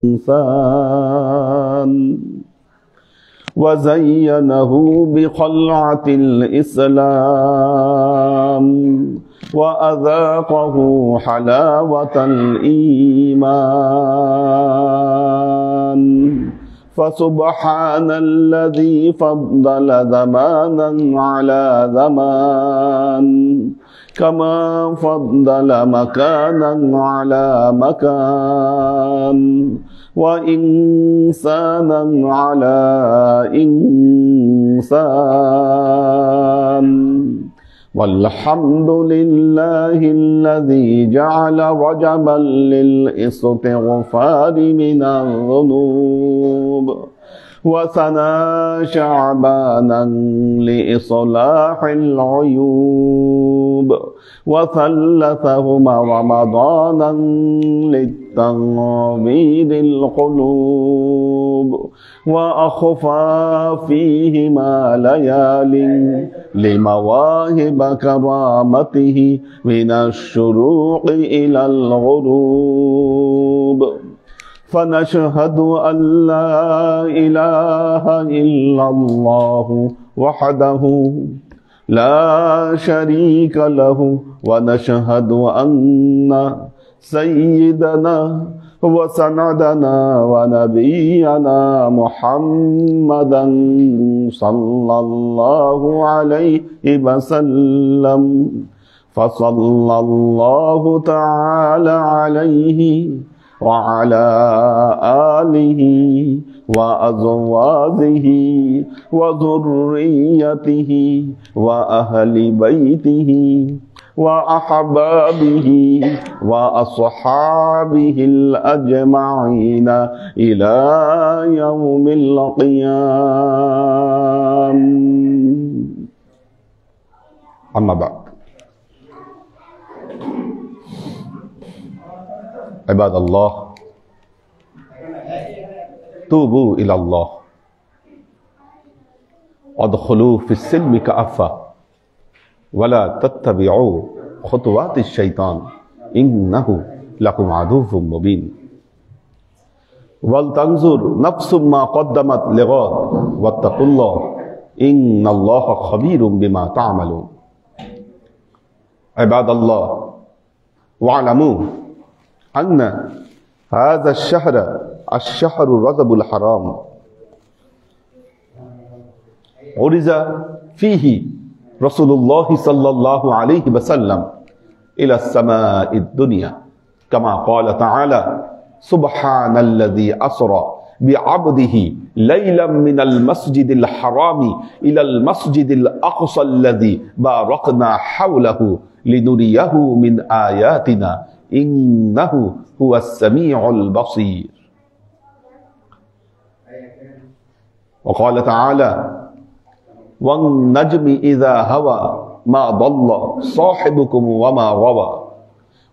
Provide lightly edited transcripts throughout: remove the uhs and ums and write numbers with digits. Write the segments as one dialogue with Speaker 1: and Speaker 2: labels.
Speaker 1: الإنسان وزينه بخلعة الإسلام وأذاقه حلاوة الإيمان فسبحان الذي فضل زمانا على زمان كما فضل مكانا على مكان وإنسانا على إنسان والحمد لله الذي جعل رجبا للاستغفار من الذنوب وثنى شعبانا لإصلاح العيوب وثلثهما رمضانا للتنظير القلوب وأخفى فيهما ليال لمواهب كرامته من الشروق إلى الغروب فنشهد أن لا إله إلا الله وحده لا شريك له ونشهد أن سيدنا وسندنا ونبينا محمدا صلى الله عليه وسلم فصلى الله تعالى عليه وعلى آله وأزواجه وذريته وأهل بيته وأحبابه وأصحابه الأجمعين إلى يوم القيامة. أما بعد، عباد الله، توبوا إلى الله وادخلوا في السلم كافة ولا تتبعوا خطوات الشيطان إنه لكم عدو مبين ولتنظر نفس ما قدمت لغد واتقوا الله إن الله خبير بما تعملون. عباد الله، واعلموا أن هذا الشهر رجب الحرام عرج فيه رسول الله صلى الله عليه وسلم إلى السماء الدنيا كما قال تعالى: سبحان الذي أسرى بعبده ليلا من المسجد الحرام إلى المسجد الأقصى الذي باركنا حوله لنريه من آياتنا إنه هو السميع البصير. وقال تعالى: والنجم إذا هوى ما ضل صاحبكم وما غوى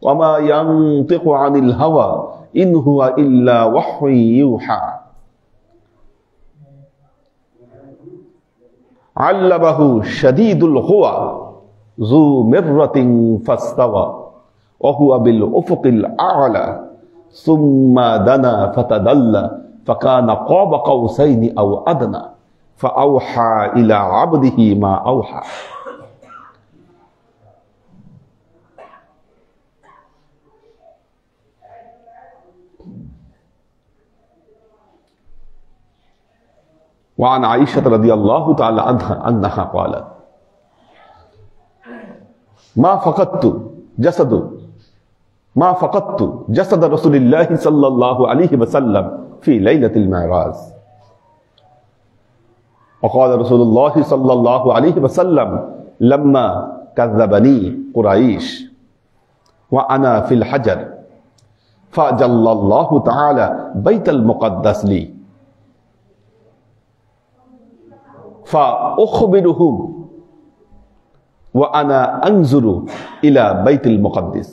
Speaker 1: وما ينطق عن الهوى إن هو إلا وحي يوحى علمه شديد القوى ذو مرة فاستوى وهو بالأفق الأعلى ثم دنا فتدلى فكان قاب قوسين أو أدنى فأوحى إلى عبده ما أوحى. وعن عائشة رضي الله تعالى عنها أنها قالت: ما فقدت جسد رسول الله صلى الله عليه وسلم في ليلة المعراج. وقال رسول الله صلى الله عليه وسلم: لما كذبني قريش وأنا في الحجر فجل الله تعالى بيت المقدس لي فأخبرهم وأنا أنظر إلى بيت المقدس.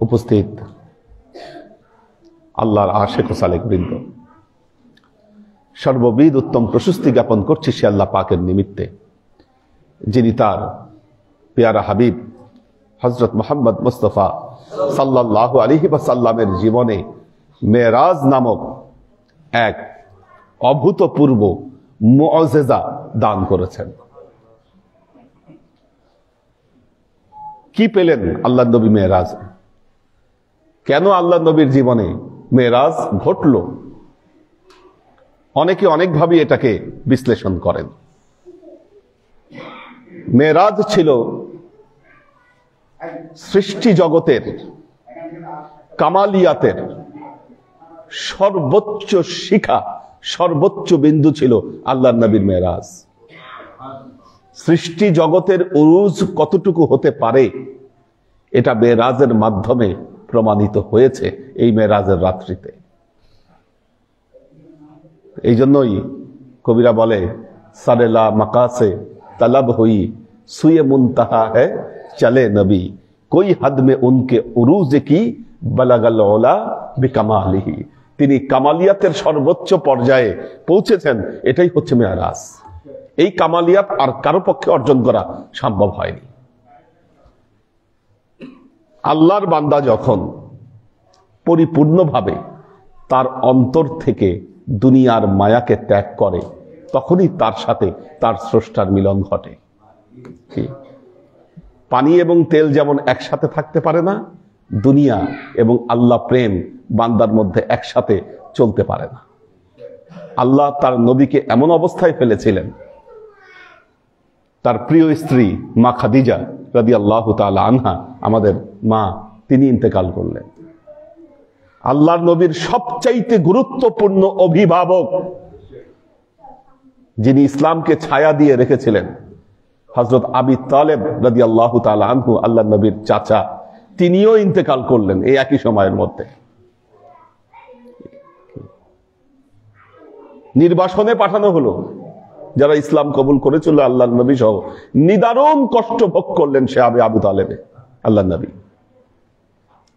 Speaker 1: উপস্থিত আল্লাহর আশিক ও সালেক বৃন্দ, সর্ববিধ উত্তম প্রশস্তি জ্ঞাপন করছি সে আল্লাহ পাকের নিমিত্তে, যিনি তার পেয়ারা হাবিব হযরত মুহাম্মদ মুস্তাফা সাল্লাল্লাহু আলাইহি ওয়াসাল্লামের জীবনে মেরাজ নামক এক অভূতপূর্ব মুআজিজা দান করেছেন। কি পেলেন আল্লাহ নবী মেরাজ? কেন আল্লাহ নবীর জীবনে মেরাজ ঘটল? অনেকে অনেকভাবে এটাকে বিশ্লেষণ করেন। মেরাজ ছিল সৃষ্টি জগতের কামালিয়াতের সর্বোচ্চ শিখা, সর্বোচ্চ বিন্দু ছিল আল্লাহ নবীর মেরাজ। সৃষ্টি জগতের উরুজ কতটুকু হতে পারে এটা মেরাজের মাধ্যমে প্রমাণিত হয়েছে এই মেরাজের রাত্রিতে। এই জন্যই কবিরা বলে, সারেলা মাকাসে তलब हुई सुए मुंतहा है चले नबी कोई हद में उनके उरूज की बलगल ओला बिकमालिही। তিনি কামালিয়াতের সর্বোচ্চ পর্যায়ে পৌঁছেছেন, এটাই হচ্ছে মেরাজ। এই কামালিয়াত আর কারো পক্ষে অর্জন করা সম্ভব হয়নি। আল্লাহর বান্দা যখন পরিপূর্ণভাবে তার অন্তর থেকে দুনিয়ার মায়াকে ত্যাগ করে, তখনই তার সাথে তার স্রষ্টার মিলন ঘটে। পানি এবং তেল যেমন একসাথে থাকতে পারে না, দুনিয়া এবং আল্লাহ প্রেম বান্দার মধ্যে একসাথে চলতে পারে না। আল্লাহ তার নবীকে এমন অবস্থায় ফেলেছিলেন, তার প্রিয় স্ত্রী মা খাদিজা রাদিয়াল্লাহু তাআলা আনহা, আমাদের মা, তিনি ইন্তেকাল করলেন। আল্লাহর নবীর সবচাইতে গুরুত্বপূর্ণ অভিভাবক, যিনি ইসলামকে ছায়া দিয়ে রেখেছিলেন, হযরত আবি তালেব রাদিয়াল্লাহু তাআলা আনহু, আল্লাহর নবীর চাচা, তিনিও ইন্তেকাল করলেন এই একই সময়ের মধ্যে। নির্বাসনে পাঠানো হলো যারা ইসলাম কবুল করেছিল, আল্লাহর নবী সহ। নিদারুণ কষ্ট ভোগ করলেন সে আবু তালেবে, আল্লাহর নবী।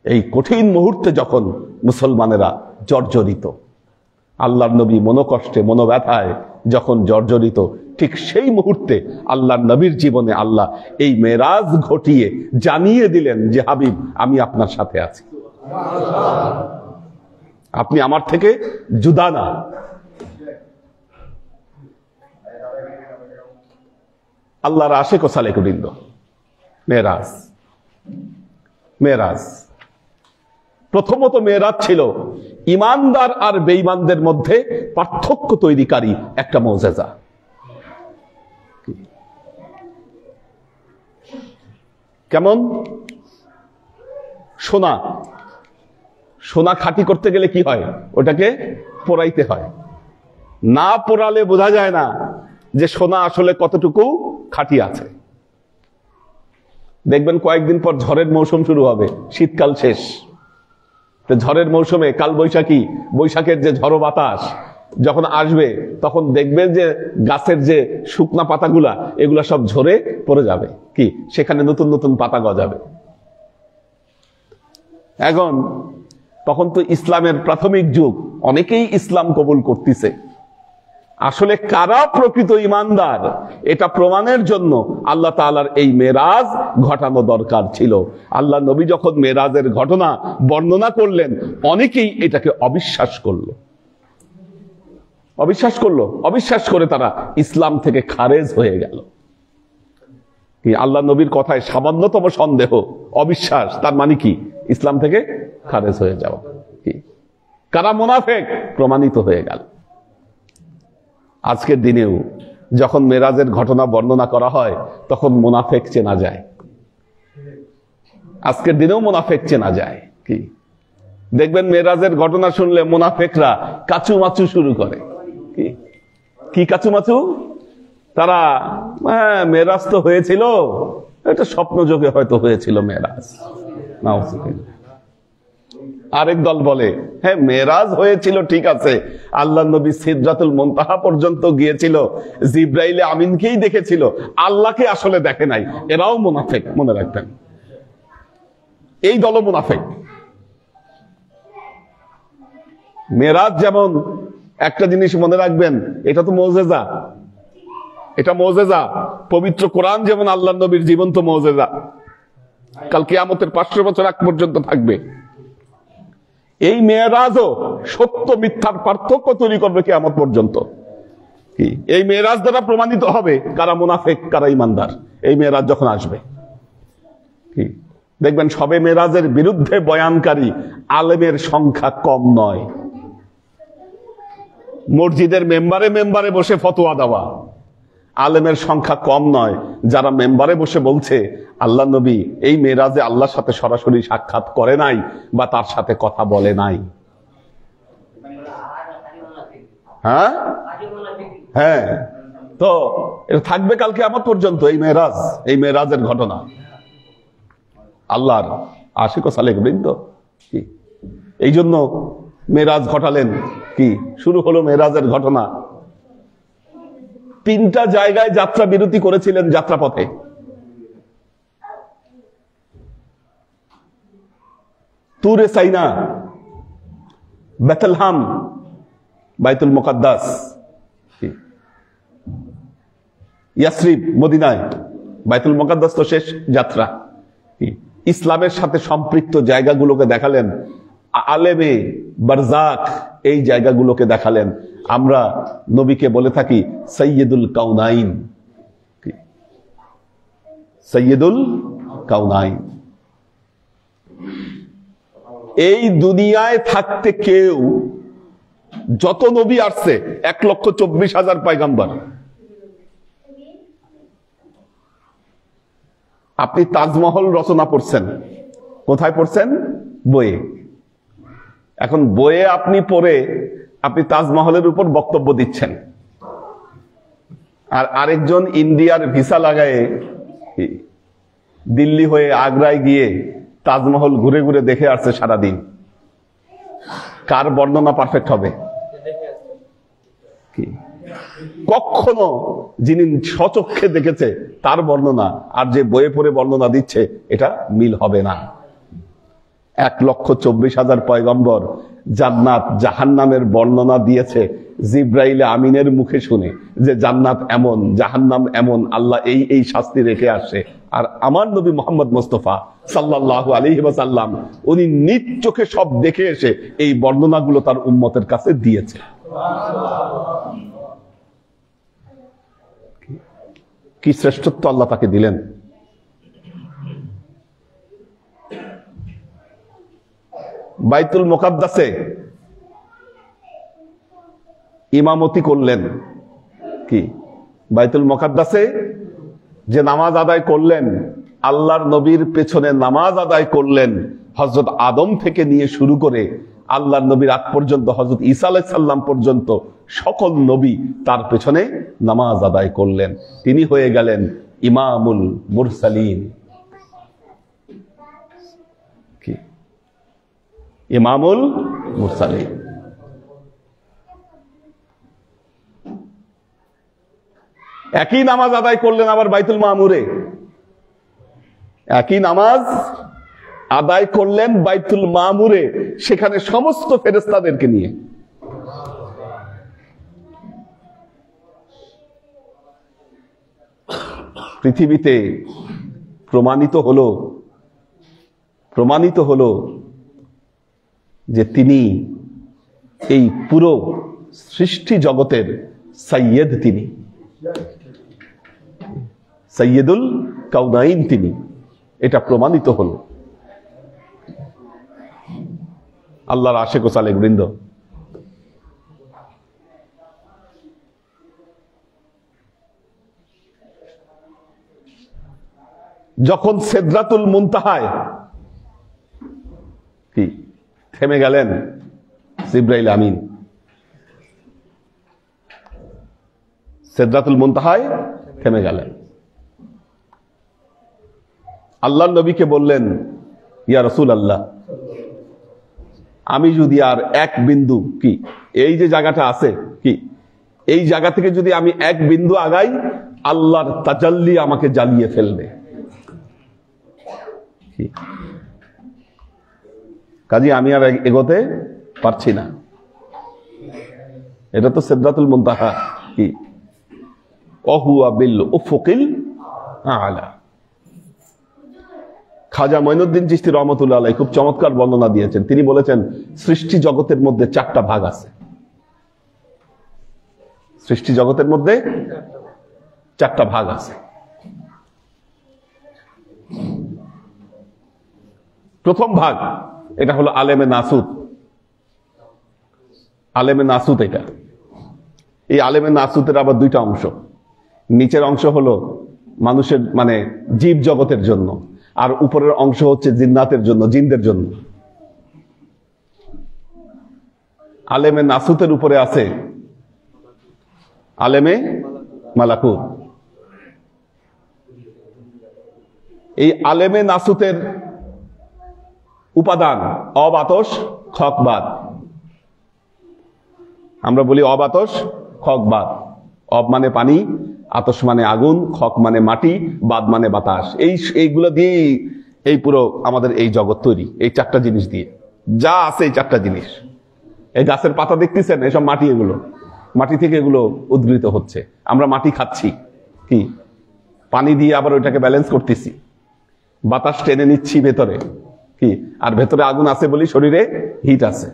Speaker 1: এই কঠিন মুহূর্তে যখন মুসলমানেরা জর্জরিত, আল্লাহর নবী মনোকষ্টে মনোব্যথায় যখন জর্জরিত, ঠিক সেই মুহূর্তে আল্লাহর নবীর জীবনে আল্লাহ এই মেরাজ ঘটিয়ে জানিয়ে দিলেন যে, হাবিব, আমি আপনার সাথে আছি, আপনি আমার থেকে জুদা না। আল্লাহর আশিক ও সালেকুবৃন্দ, মেরাজ মেরাজ প্রথমত মেরাজ ছিল ইমানদার আর বেঈমানদের মধ্যে পার্থক্য তৈরিকারী একটা মুআজিজা। কেমন? সোনা, সোনা খাঁটি করতে গেলে কি হয়? ওটাকে পোড়াইতে হয়। না পোড়ালে বোঝা যায় না যে সোনা আসলে কতটুকু খাঁটি আছে। দেখবেন কয়েকদিন পর ঝড়ের মৌসুম শুরু হবে, শীতকাল শেষ, ঝড়ের মৌসুমে কাল বৈশাখী, বৈশাখের যে ঝড়ো বাতাস যখন আসবে, তখন দেখবেন যে গাছের যে শুকনা পাতাগুলা, এগুলা সব ঝরে পড়ে যাবে, কি সেখানে নতুন নতুন পাতা গজাবে। এখন তখন তো ইসলামের প্রাথমিক যুগ, অনেকেই ইসলাম কবুল করতেছে। আসলে কারা প্রকৃত ইমানদার এটা প্রমাণের জন্য আল্লাহ তাআলার এই মেরাজ ঘটানো দরকার ছিল। আল্লাহ নবী যখন মেরাজের ঘটনা বর্ণনা করলেন, অনেকেই এটাকে অবিশ্বাস করলো, অবিশ্বাস করে তারা ইসলাম থেকে খারেজ হয়ে গেল। আল্লাহ নবীর কথায় সামান্যতম সন্দেহ, অবিশ্বাস, তার মানে কি? ইসলাম থেকে খারেজ হয়ে যাওয়া। কারা মুনাফিক প্রমাণিত হয়ে গেল। আজকের দিনেও যখন মেরাজের ঘটনা বর্ণনা করা হয়, তখন মুনাফিক চেনা যায়। আজকের দিনেও মুনাফিক চেনা যায়। কি দেখবেন, মেরাজের ঘটনা শুনলে মুনাফিকরা কাচুমাচু শুরু করে। কি কাচুমাচু? তারা, মেরাজ তো হয়েছিল, এটা স্বপ্ন যোগে হয়তো হয়েছিল মেরাজ। আরেক দল বলে, হ্যাঁ মেরাজ হয়েছিল ঠিক আছে, আল্লাহ নবী সিদরাতুল মুনতাহা পর্যন্ত গিয়েছিল, জিব্রাইল আমিনকেই দেখেছিল, আল্লাহকে আসলে দেখে নাই। এরাও মুনাফিক, মনে রাখবেন, এই দল মুনাফিক। মেরাজ যেমন একটা জিনিস মনে রাখবেন, এটা তো মুআজিজা, এটা মুআজিজা। পবিত্র কোরআন যেমন আল্লাহ নবীর জীবন্ত মুআজিজা, কাল কিয়ামতের 500 বছর আগ পর্যন্ত থাকবে। এই মেরাজও সত্য মিথ্যার পার্থক্য তৈরি করবে কিয়ামত পর্যন্ত। কি এই মেরাজ দ্বারা প্রমাণিত হবে কারা মুনাফিক কারা ঈমানদার। এই মেরাজ যখন আসবে, কি দেখবেন সবে মেরাজের বিরুদ্ধে বয়ানকারী আলেমের সংখ্যা কম নয়। মসজিদের মেম্বারে মেম্বারে বসে ফতোয়া দেওয়া আলেমের সংখ্যা কম নয়। যারা মেম্বারে বসে বলছে আল্লাহ নবী এই মেরাজে আল্লাহর সাথে সরাসরি সাক্ষাৎ করে নাই বা তার সাথে কথা বলে নাই। হ্যাঁ হ্যাঁ, তো এটা থাকবে কালকে কিয়ামত পর্যন্ত। এই মেরাজের ঘটনা আল্লাহর আশিক ও সালেক বৃন্দ কি এই জন্য মেরাজ ঘটালেন। কি শুরু হলো মেরাজের ঘটনা। 3টা জায়গায় যাত্রা বিরতি করেছিলেন যাত্রাপথে। তুরে সাইনা, বেথলহাম, বাইতুল মুকাদ্দাস, ইয়াসরিব মদিনায়। বাইতুল মুকাদ্দাস তো শেষ যাত্রা। ইসলামের সাথে সম্পৃক্ত জায়গাগুলোকে দেখালেন। আলেমে বারজাক এই জায়গাগুলোকে দেখালেন। আমরা নবীকে বলে থাকি সৈয়দুল কাউনাইন। সৈয়দুল কাউনাইন। এই দুনিয়ায় থাকতে কেউ যত নবী আসছে 1,24,000 পয়গম্বর। আপনি তাজমহল রচনা পড়ছেন, কোথায় পড়ছেন? বইয়ে। এখন বইয়ে আপনি পড়ে আপনি তাজমহলের উপর বক্তব্য দিচ্ছেন, আর আরেকজন ইন্ডিয়ার ভিসা লাগায়ে দিল্লি হয়ে আগ্রায় গিয়ে তাজমহল ঘুরে ঘুরে দেখে আসছে সারাদিন। কার বর্ণনা পারফেক্ট হবে? কখনো যিনি স্বচক্ষে দেখেছে তার বর্ণনা আর যে বইয়ে পড়ে বর্ণনা দিচ্ছে এটা মিল হবে না। 1,24,000 পয়গম্বর জান্নাত জাহান্নামের বর্ণনা দিয়েছে জিব্রাইল আমিনের মুখে শুনে যে জান্নাত এমন, জাহান্নাম এমন, আল্লাহ এই এই শাস্তি রেখে আসে। আর আমার নবী মোহাম্মদ মুস্তাফা সাল্লাল্লাহু আলাইহি ওয়াসাল্লাম উনি নিজ চোখে সব দেখে এসে এই বর্ণনাগুলো তার উম্মতের কাছে দিয়েছে। কি শ্রেষ্ঠত্ব আল্লাহ তাকে দিলেন। বাইতুল মুকাদ্দাসে ইমামতি করলেন। কি বাইতুল মুকাদ্দাসে যে নামাজ আদায় করলেন, আল্লাহর নবীর পেছনে নামাজ আদায় করলেন। হযরত আদম থেকে নিয়ে শুরু করে আল্লাহর নবীর আগ পর্যন্ত, হযরত ঈসা আলাইহিস সালাম পর্যন্ত সকল নবী তার পেছনে নামাজ আদায় করলেন। তিনি হয়ে গেলেন ইমামুল মুরসালিন। কি ইমামুল মুরসালিন। একই নামাজ আদায় করলেন আবার বাইতুল মামুরে। একই নামাজ আদায় করলেন বাইতুল মামুরে, সেখানে সমস্ত ফেরেশতাদেরকে নিয়ে। পৃথিবীতে প্রমাণিত হলো যে তিনি এই পুরো সৃষ্টি জগতের সাইয়্যেদ। তিনি সাইয়্যেদুল কাউনাইন, তিনি। এটা প্রমাণিত হলো। আল্লাহর আশিক ও সালেক বৃন্দ, যখন সিদরাতুল মুনতাহায় কি থেমে গেলেন জিবরাইল আমিন, সিদরাতুল মুনতাহায় থেমে গেলেন। আল্লাহর নবীকে বললেন, ইয়া রাসূলুল্লাহ, আমি যদি আর এক বিন্দু, কি এই যে জায়গাটা আছে, কি এই জায়গা থেকে যদি আমি এক বিন্দু আগাই, আল্লাহর তাজাল্লি আমাকে জ্বালিয়ে ফেলবে। কাজে আমি আর এগোতে পারছি না। এটা তো সিদরাতুল মুনতাহা। কি ওহুয়া বিল উফুকিল আলা। খাজা মঈনুদ্দিন চিশতি রহমতুল্লাহ আলাইহি খুব চমৎকার বর্ণনা দিয়েছেন। তিনি বলেছেন সৃষ্টি জগতের মধ্যে 4টা ভাগ আছে। সৃষ্টি জগতের মধ্যে 4টা ভাগ আছে। প্রথম ভাগ এটা হলো আলেমে নাসুত। আলেমে নাসুত এটা। এই আলেমে নাসুতের আবার 2টা অংশ। নিচের অংশ হলো মানুষের মানে জীব জগতের জন্য, আর উপরের অংশ হচ্ছে জিন্নাতের জন্য, জিনদের জন্য। আলেমে নাসুতের উপরে আছে আলেমে মালাকুত। এই আলেমে নাসুতের উপাদান অব, আতশ, খক, বাদ। আমরা বলি অব, আতশ, খক, বাদ। অব মানে পানি, আতশ মানে আগুন, খক মানে মাটি, বাদ মানে বাতাস। এইগুলো দিয়ে এই পুরো আমাদের এই জগৎ তৈরি, এই 4টা জিনিস দিয়ে যা আছে। এই 4টা জিনিস, এই গাছের পাতা দেখতেছেন, এসব মাটি। এগুলো মাটি থেকে এগুলো উদ্গৃহীত হচ্ছে। আমরা মাটি খাচ্ছি, কি পানি দিয়ে আবার ওইটাকে ব্যালেন্স করতেছি, বাতাস টেনে নিচ্ছি ভেতরে, কি আর ভেতরে আগুন আছে বলি শরীরে হিট আছে।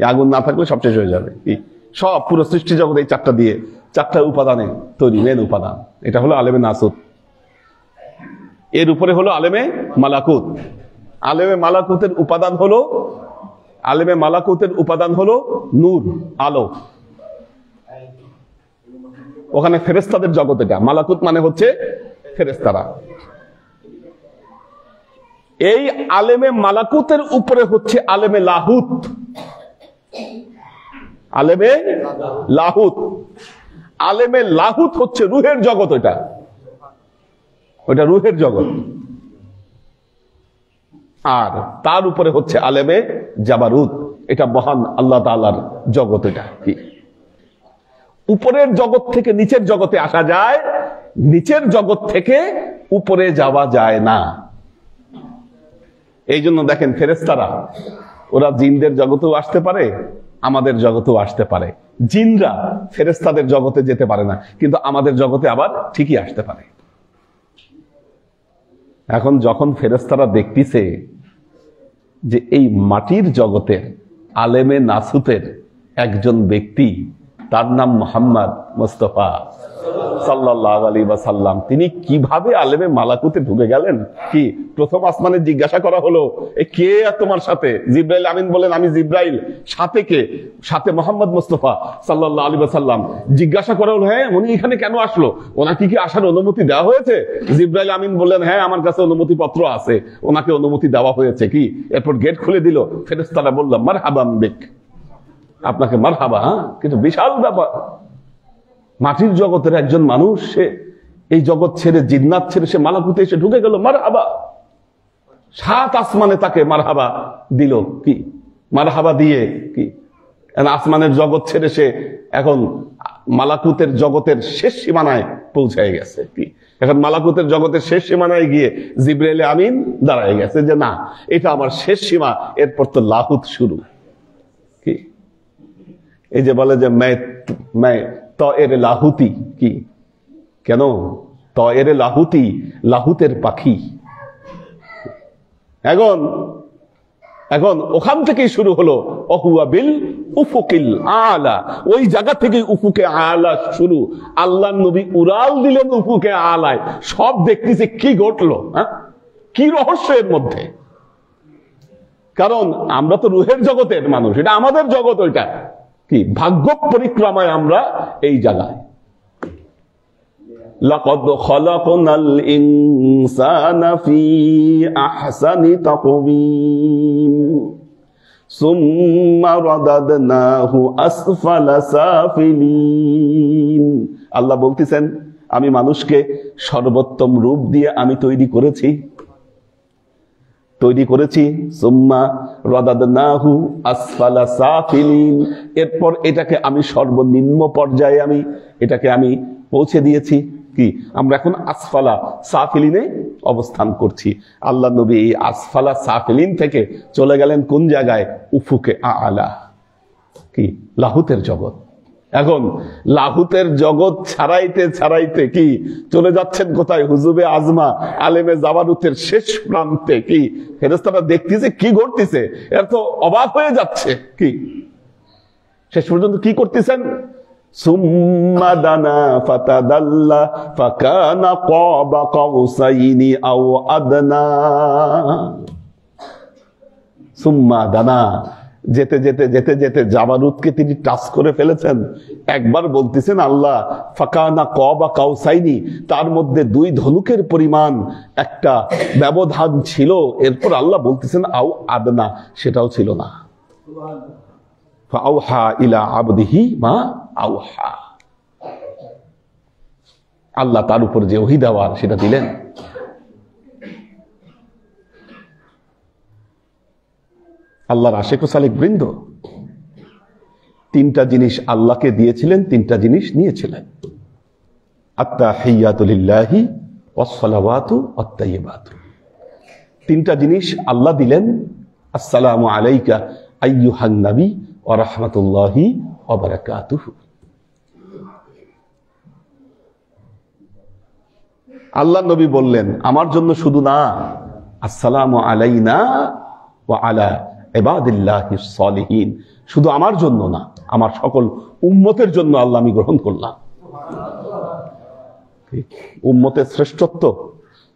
Speaker 1: এই আগুন না থাকলে সব শেষ হয়ে যাবে। কি সব পুরো সৃষ্টি জগৎ এই 4টা দিয়ে, 4টা উপাদানে তৈরি, মেন উপাদান। এটা হলো আলেমে নাসুত। এর উপরে হলো আলেমে মালাকুত। আলেমে মালাকুতের উপাদান হলো, আলেমে মালাকুতের উপাদান হলো নূর, আলো। ওখানে ফেরেশতাদের জগৎ। এটা মালাকুত মানে হচ্ছে ফেরেশতারা। এই আলেমে মালাকুতের উপরে হচ্ছে আলেমে লাহুত। আলেমে লাহুত, আলেমে লাহুত হচ্ছে রুহের জগৎ। ওটা রুহের জগৎ। আর তার উপরে হচ্ছে আলেমে জাবারুত। এটা মহান আল্লাহ তাআলার জগৎ। এটা কি উপরের জগৎ থেকে নিচের জগতে আসা যায়, নিচের জগৎ থেকে উপরে যাওয়া যায় না। এই জন্য দেখেন ফেরেশতারা ওরা জিনদের জগতেও আসতে পারে, আমাদের জগতেও আসতে পারে। জিনরা ফেরেশতাদের জগতে যেতে পারে না, কিন্তু আমাদের জগতে আবার ঠিকই আসতে পারে। এখন যখন ফেরেশতারা দেখতেছে যে এই মাটির জগতের আলেমে নাসুতের একজন ব্যক্তি, তার নাম মুহাম্মদ মুস্তাফা সাল্লাল্লাহু আলাইহি ওয়াসাল্লাম, তিনি কিভাবে আলেমে মালাকুতে ঢুকে গেলেন। কি প্রথম আসমানে জিজ্ঞাসা করা হলো, এ কে তোমার সাথে? জিব্রাইল আমিন বলেন, আমি জিব্রাইল। সাথে কে? সাথে মুহাম্মদ মুস্তাফা সাল্লাল্লাহু আলাইহি ওয়াসাল্লাম। জিজ্ঞাসা করা হলো, হ্যাঁ উনি এখানে কেন আসলো? ওনাকে কি আসার অনুমতি দেওয়া হয়েছে? জিব্রাইল আমিন বললেন, হ্যাঁ আমার কাছে অনুমতি পত্র আছে, ওনাকে অনুমতি দেওয়া হয়েছে। কি এরপর গেট খুলে দিল। ফেরেশতারা বলল, মারহাবান বিক, আপনাকে মারহাবা। কিন্তু বিশাল ব্যাপার, মাটির জগতের একজন মানুষ, সে এই জগৎ ছেড়ে, জিন্নাত ছেড়ে সে মালাকুতে এসে ঢুকে গেল। মারহাবা, 7 আসমানে তাকে মারহাবা দিল। কি মারহাবা দিয়ে কি আসমানের জগৎ ছেড়ে সে এখন মালাকুতের জগতের শেষ সীমানায় পৌঁছায় গেছে। কি এখন মালাকুতের জগতের শেষ সীমানায় গিয়ে জিব্রাইল আমিন দাঁড়ায় গেছে যে না, এটা আমার শেষ সীমা, এরপর তো লাহুত শুরু। কি এই যে বলে যে मैं তয়ের লাহুতি। কি কেন তয়ের লাহুতি? লাহুতের পাখি। এখন ওখান থেকেই শুরু হলো অহুয়া বিল উফুকিল আলা। ওই জায়গা থেকে উফুকে আলা শুরু। আল্লাহ নবী উড়াল দিলেন উফুকে আলায়। সব দেখতেছে কি ঘটলো, কি রহস্য এর মধ্যে। কারণ আমরা তো রুহের জগতের মানুষ, এটা আমাদের জগৎ। ওইটা কি ভাগ্য পরিক্রমায় আমরা এই জায়গায়। লাকাদ খালাকনাল ইনসানা ফি আহসানি তাকওয়িম সুম্মা রাদাদনাহু আসফালা সাফিলিন। আল্লাহ বলতেছেন, আমি মানুষকে সর্বোত্তম রূপ দিয়ে আমি তৈরি করেছি। সুম্মা রাদাদনাহু আসফালা সাফিলিন। এরপর এটাকে আমি সর্বনিম্ন পর্যায়ে এটাকে আমি পৌঁছে দিয়েছি। কি আমরা এখন আসফালা সাফিলিনে অবস্থান করছি। আল্লাহ নবী এই আসফালা সাফিলিন থেকে চলে গেলেন কোন জায়গায়? উফুকে আলা। কি লাহুতের জগৎ। এখন লাহুতের জগৎ ছাড়াইতে ছাড়াইতে কি চলে যাচ্ছেন কোথায়? হুজুবে আজমা আলেমে জাবারুতের শেষ প্রান্তে। কি ফেরেশতারা দেখতেছে কি ঘটতেছে, এর তো অবাক হয়ে যাচ্ছে। কি শেষ পর্যন্ত কি করতেছেন? সুম্মা দানা ফাতাদাল্লা ফাকানা কাবা কাউসাইনি আও আদনা। সুম্মা দানা, যেতে যেতে যেতে যেতে জাবারুতকে তিনি টাচ করে ফেলেছেন। একবার বলতেছেন আল্লাহ ফাকানা কাবা কাউসাইনি, তার মধ্যে 2 ধনুকের পরিমাণ একটা ব্যবধান ছিল। এরপর আল্লাহ বলতেছেন আও আদনা, সেটাও ছিল না। ফাআওহা ইলা আবদিহি মা আওহা, আল্লাহ তার উপর যে ওহী দেওয়ার সেটা দিলেন। আল্লাহর আশিক ও সালিক বৃন্দ 3টা জিনিস আল্লাহকে দিয়েছিলেন, 3টা জিনিস নিয়েছিলেন। আত্তাহিয়াতু লিল্লাহি ওয়াস সালাওয়াতু ওয়াত তাইয়্যিবাতু, 3টা জিনিস আল্লাহ দিলেন। আসসালামু আলাইকা আইয়ুহান নবী ওয়া রাহমাতুল্লাহি ওয়া বারাকাতুহু। আল্লাহ নবী বললেন আমার জন্য শুধু না, আসসালামু আলাইনা ওয়া আলা ইবাদিল্লাহিস সালিহিন, শুধু আমার জন্য না, আমার সকল উম্মতের জন্য আল্লাহ আমি গ্রহণ করলাম। উম্মতের শ্রেষ্ঠত্ব,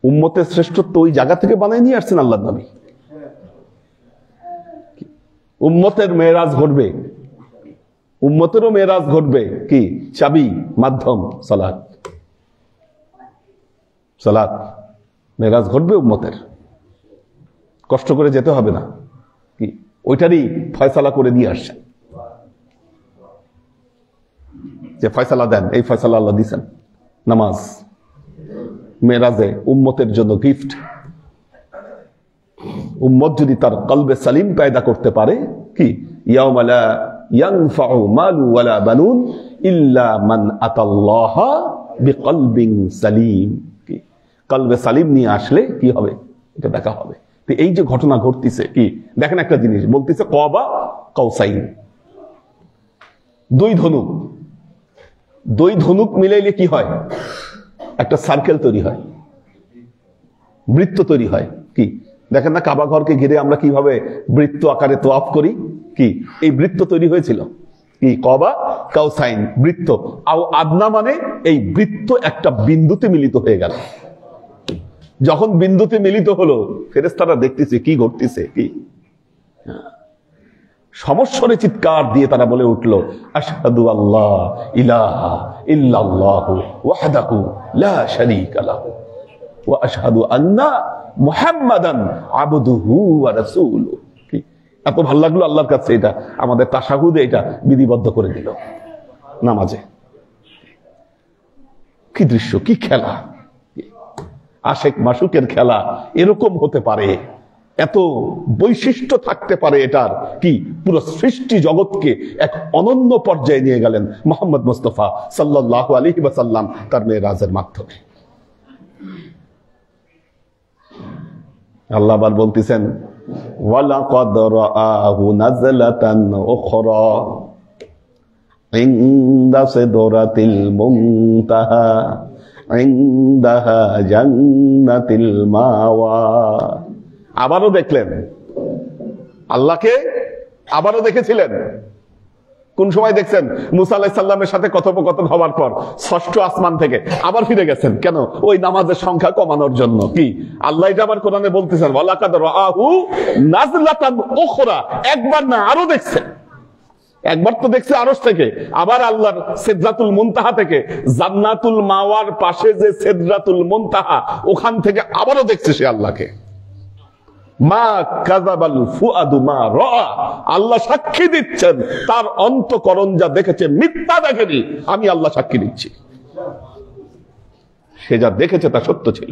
Speaker 1: উম্মতের শ্রেষ্ঠত্ব ওই জায়গা থেকে বানায় নিয়ে আসছেন আল্লাহ নবী। উম্মতের মেরাজ ঘটবে, উম্মতেরও মেরাজ ঘটবে। কি চাবি মাধ্যম সালাত, সালাত মেরাজ ঘটবে উম্মতের, কষ্ট করে যেতে হবে না। কি ওইটারই ফয়সালা করে দিয়ে আসছেন, যে ফয়সালা দেন, এই ফয়সালা আল্লাহ দিয়েছেন। নামাজ মেরাজে উম্মতের জন্য গিফট। উম্মত যদি তার কলবে সালিম পয়দা করতে পারে, কি ইয়াউমা লা ইয়ানফাউ মালু ওয়ালা বানুন ইল্লা মান আতাল্লাহা বিকলবিন সালিম, কি কলবে সালিম নিয়ে আসলে কি হবে এটা দেখা হবে। তো এই যে ঘটনা ঘটতেছে, কি দেখেন একটা জিনিস বলতেছে কাবা কাউসাইন, 2 ধনুক, 2 ধনুক মিলাইলে কি হয়? একটা সার্কেল তৈরি হয়, বৃত্ত তৈরি হয়। কি দেখেন না কাবা ঘরকে ঘিরে আমরা কিভাবে বৃত্ত আকারে তোয়াফ করি, কি এই বৃত্ত তৈরি হয়েছিল। কি কাবা কাউসাইন, বৃত্ত। আও আদনা মানে এই বৃত্ত একটা বিন্দুতে মিলিত হয়ে গেল। যখন বিন্দুতে মিলিত হলো, ফেরেশতারা দেখতেছে কি ঘটতেছে। কি সমস্বরে চিৎকার দিয়ে তারা বলে উঠল আশহাদু আল্লা ইলাহা ইল্লাল্লাহু ওয়াহদাহু লা শারীকা লাহু ওয়া আশহাদু আন্না মুহাম্মাদান আবদুহু ওয়া রাসূলুহু। কি এত ভালো লাগলো আল্লাহর কাছে, এটা আমাদের তাশাহুদে এটা বিধিবদ্ধ করে দিল নামাজে। কি দৃশ্য, কি খেলা, আশেক মাসুকের খেলা এরকম হতে পারে, এত বৈশিষ্ট্য থাকতে পারে এটার। কি পুরো সৃষ্টি জগৎকে এক অনন্য পর্যায়ে নিয়ে গেলেন মুহাম্মদ মুস্তাফা সাল্লাল্লাহু আলাইহি ওয়াসাল্লাম তার মেরাজের মাধ্যমে। আল্লাহ আবার বলতেছেন ওয়ালাকাদ রাআহু নাযলাতান উখরা ইনদা সিদরাতিল মুনতাহা ইনদাহা জান্নাতুল মাওয়া। আবারও দেখলেন আল্লাহকে, আবারও দেখেছিলেন। কোন সময় দেখছেন? মুসা আলাইহিস সালামের সাথে কথোপকথন হওয়ার পর 6ষ্ঠ আসমান থেকে আবার ফিরে গেছেন। কেন? ওই নামাজের সংখ্যা কমানোর জন্য। কি আল্লাহ এটা আবার কোরআনে বলতেছেন ওয়ালাকাদ রাআহু নাযলাতান উখরা, একবার না আরো দেখছেন। একবার তো দেখছে আরশ থেকে, আবার আল্লাহর সিদরাতুল মুনতাহা থেকে, জান্নাতুল মাওয়ার পাশে যে সিদরাতুল মুনতাহা, ওখান থেকে আবারও দেখছে সে আল্লাহকে। মা কাযাবাল ফুআদু মা রাআ, আল্লাহ সাক্ষী দিচ্ছেন তার অন্তঃকরণ যা দেখেছে মিথ্যা দেখেনি, আমি আল্লাহ সাক্ষী দিচ্ছি। সে যা দেখেছে তা সত্য ছিল।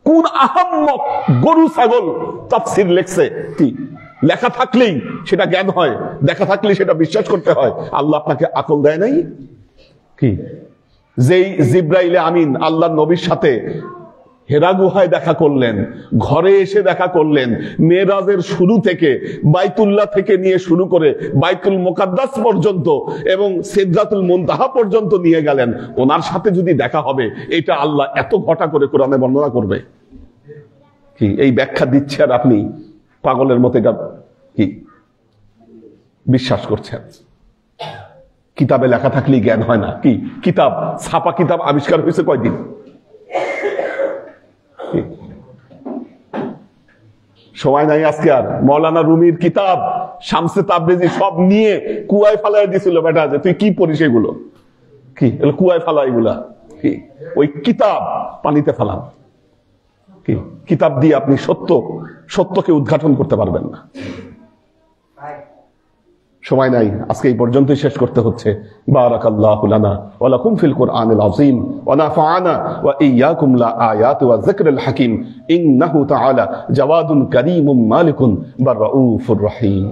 Speaker 1: কোন আহাম্মক গরু ছাগল তাফসীর লেখছে, কি লেখা থাকলেই সেটা জ্ঞান হয়, দেখা থাকলেই সেটা বিশ্বাস করতে হয়। আল্লাহ আপনাকে আকল দেয় নাই? কি যেই জিব্রাইলে আমিন আল্লাহর নবীর সাথে হেরা গুহায় দেখা করলেন, ঘরে এসে দেখা করলেন, মেরাজের শুরু থেকে বাইতুল্লাহ থেকে নিয়ে শুরু করে বাইতুল মুকাদ্দাস পর্যন্ত এবং সিদরাতুল মুনতাহা পর্যন্ত নিয়ে গেলেন। ওনার সাথে যদি দেখা হবে, এটা আল্লাহ এত ঘটা করে কোরআনে বর্ণনা করবে কি? এই ব্যাখ্যা দিচ্ছে আর আপনি পাগলের মতো এটা কি বিশ্বাস করছেন? কিতাবে লেখা থাকলেই জ্ঞান হয় না কি? কিতাব, ছাপা কিতাব আবিষ্কার হয়েছে কয়দিন? সময় নাই আজকে আর। মৌলানা রুমির কিতাব, শামসে তাবরেজি সব নিয়ে কুয়ায় ফালাই দিছিল বেটা, যে তুই কি পড়িস এগুলো? কি কুয়ায় ফালা এগুলা? কি ওই কিতাব পানিতে ফালান? কি কিতাব দিয়ে আপনি সত্যকে উদ্ঘাটন করতে পারবেন না। সময় নাই, আজকে এই পর্যন্তই শেষ করতে হচ্ছে। বারাকাল্লাহু লানা ওয়া লাকুম ফিল কুরআনিল আযীম ওয়া নাফা'না ওয়া ইয়্যাকুম লা আয়াতি ওয়া যিকরিল হাকীম ইন্নাহু তাআলা জাওয়াদুন কারীমুম মালিকুন বাররাউফুর রহিম।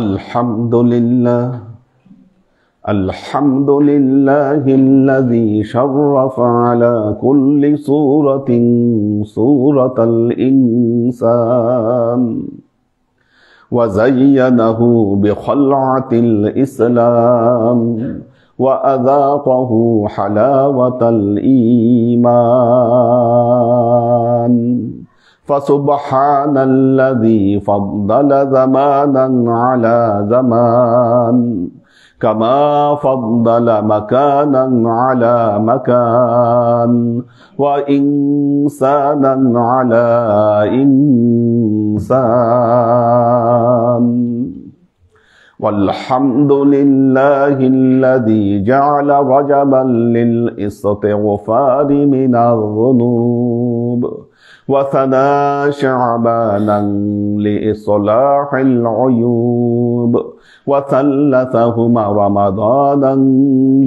Speaker 1: আলহামদুলিল্লাহ আলহামদুলিল্লাহিল্লাযী শাররাফা আলা কুল্লি সূরাতিন সূরাতাল ইনসান ওয়া যায়্যানাহু বিখলআতিল ইসলাম ওয়া আযাকাহু হালাওয়াতাল ঈমান فسبحان الذي فضل زمانا على زمان كما فضل مكانا على مكان وإنسانا على إنسان والحمد لله الذي جعل رجبا للاستغفار من الذنوب وثنى شعبانا لإصلاح العيوب وثلثهما رمضانا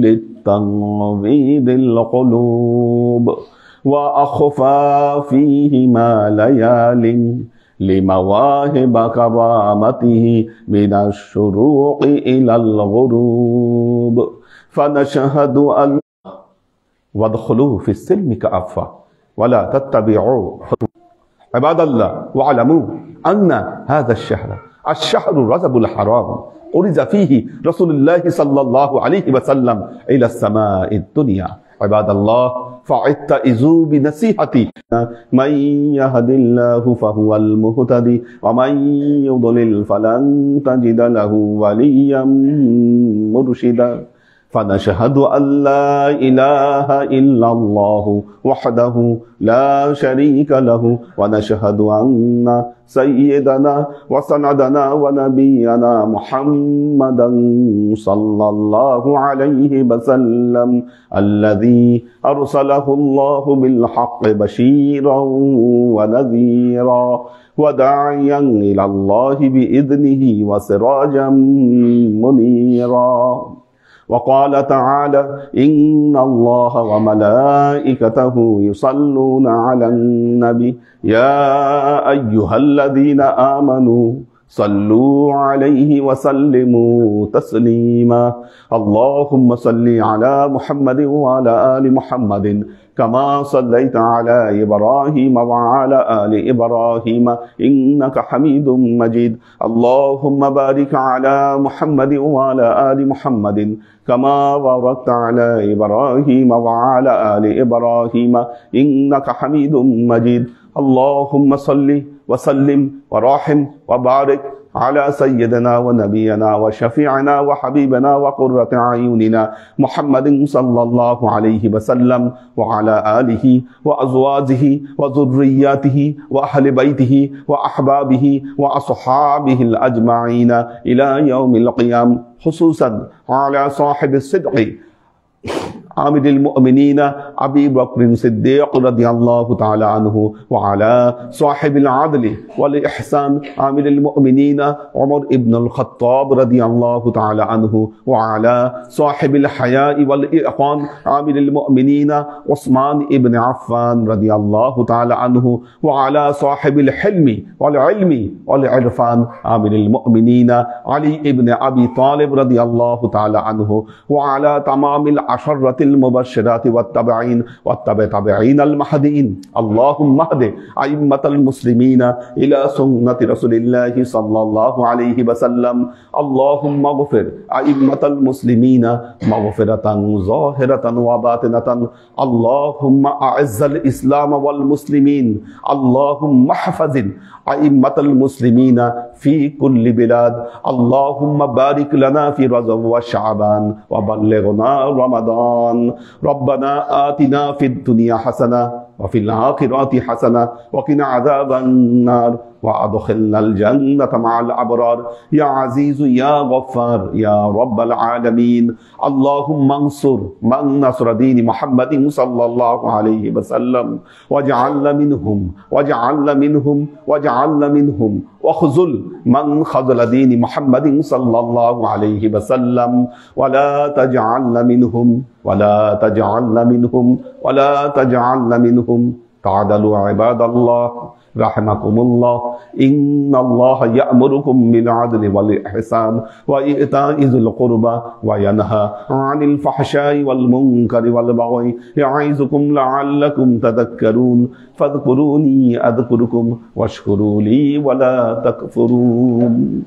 Speaker 1: للتنظيد القلوب وأخفى فيهما ليال لمواهب كرامته من الشروق إلى الغروب فنشهد أن وادخلوا في السلم كافة ولا تتبعوا عباد الله واعلموا أن هذا الشهر رجب الحرام أرز فيه رسول الله صلى الله عليه وسلم إلى السماء الدنيا. عباد الله فاتعظوا بنصيحتي من يهد الله فهو المهتدي ومن يضلل فلن تجد له وليا مرشدا فنشهد أن لا إله إلا الله وحده لا شريك له ونشهد أن سيدنا وسندنا ونبينا محمدا صلى الله عليه وسلم الذي أرسله الله بالحق بشيرا ونذيرا وداعيا إلى الله بإذنه وسراجا منيرا. وقال تعالى إن الله وملائكته يصلون على النبي يا أيها الذين آمنوا صلوا عليه وسلموا تسليما. اللهم صل على محمد وعلى آل محمد كما صليت على إبراهيم وعلى آل إبراهيم إنك حميد مجيد. اللهم بارك على محمد وعلى آل محمد كما باركت على إبراهيم وعلى آل إبراهيم إنك حميد مجيد. اللهم صل وسلم ورحم وبارك على سيدنا ونبينا وشفيعنا وحبيبنا وقرة أعيننا محمد صلى الله عليه وسلم وعلى آله وأزواجه وذرياته وأهل بيته وأحبابه وأصحابه الأجمعين إلى يوم القيامة، خصوصا على صاحب الصدق عامل المؤمنين أبي بكر الصديق رضي الله تعالى عنه وعلى صاحب العدل والإحسان عامل المؤمنين عمر بن الخطاب رضي الله تعالى عنه وعلى صاحب الحياء والإحسان عامل المؤمنين عثمان بن عفان رضي الله تعالى عنه وعلى صاحب الحلم والعلم والعرفان عامل المؤمنين علي بن أبي طالب رضي الله تعالى عنه وعلى تمام العشرة المبشرات والتابعين المهديين. اللهم اهد أئمة المسلمين إلى سنة رسول الله صلى الله عليه وسلم. اللهم اغفر أئمة المسلمين مغفرة ظاهرة وباطنة. اللهم أعز الإسلام والمسلمين. اللهم احفظ أئمة المسلمين في كل بلاد. اللهم بارك لنا في رجب وشعبان وبلغنا رمضان. ربنا آتنا في الدنيا حسنة وفي الآخرة حسنة وقنا عذاب النار وأدخلنا الجنة مع الأبرار يا عزيز يا غفار يا رب العالمين. اللهم انصر من نصر دين محمد صلى الله عليه وسلم واجعلنا منهم واخذل من خذل دين محمد صلى الله عليه وسلم ولا تجعلنا منهم. تعالوا عباد الله رحمكم الله. إن الله يأمركم بالعدل والإحسان وإيتاء ذي القربى وينهى عن الفحشاء والمنكر والبغي يعظكم لعلكم تذكرون. فاذكروني أذكركم واشكروا لي ولا تكفرون.